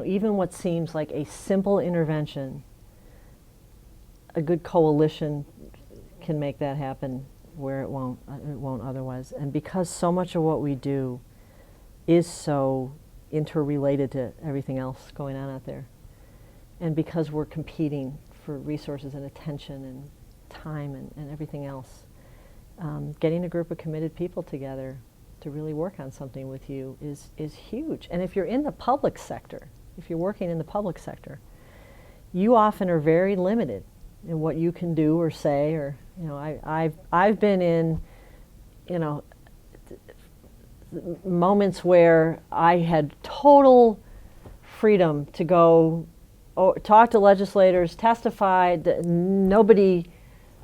even what seems like a simple intervention, a good coalition can make that happen where it won't otherwise. And because so much of what we do is so interrelated to everything else going on out there, and because we're competing for resources and attention and time and everything else, getting a group of committed people together to really work on something with you is huge. And if you're in the public sector, if you're working in the public sector, you often are very limited in what you can do or say. Or I've been in moments where I had total freedom to go talk to legislators, testify. Nobody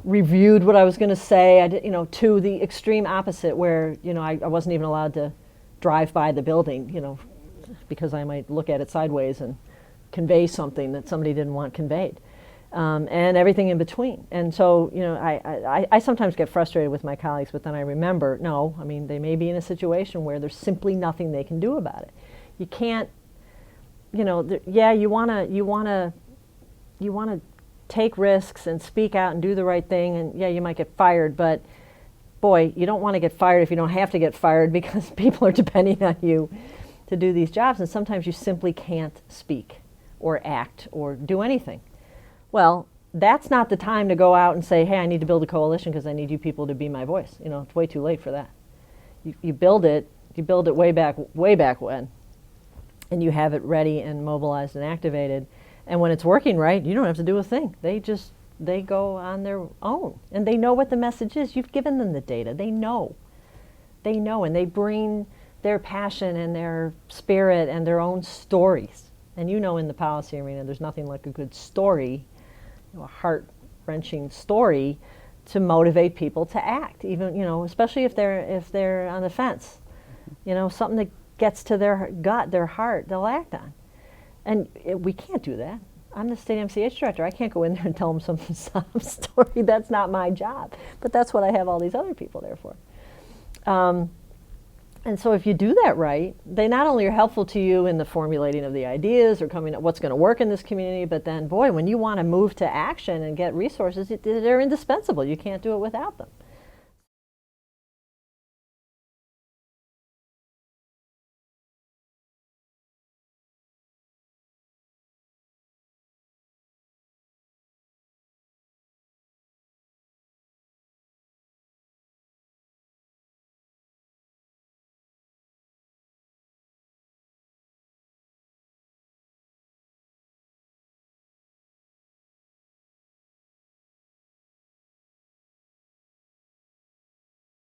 reviewed what I was going to say. To the extreme opposite, where I wasn't even allowed to drive by the building, because I might look at it sideways and convey something that somebody didn't want conveyed, and everything in between. And so, I sometimes get frustrated with my colleagues, but then I remember, no, they may be in a situation where there's simply nothing they can do about it. You can't, you want to take risks and speak out and do the right thing, and you might get fired, but boy, you don't want to get fired if you don't have to get fired, because people are depending on you to do these jobs, and sometimes you simply can't speak or act or do anything. Well, that's not the time to go out and say, hey, I need to build a coalition because I need you people to be my voice. It's way too late for that. You build it way back when, and you have it ready and mobilized and activated. And when it's working right, you don't have to do a thing. They go on their own, and they know what the message is. You've given them the data. They know, and they bring their passion and their spirit and their own stories. And in the policy arena, there's nothing like a good story, a heart-wrenching story, to motivate people to act. Even especially if they're on the fence, something that gets to their gut, their heart, they'll act on. And we can't do that. I'm the state ATMCH director. I can't go in there and tell them some sob story. That's not my job. But that's what I have all these other people there for. And so if you do that right, they not only are helpful to you in the formulating of the ideas or coming up what's going to work in this community, but then, boy, when you want to move to action and get resources, they're indispensable. You can't do it without them.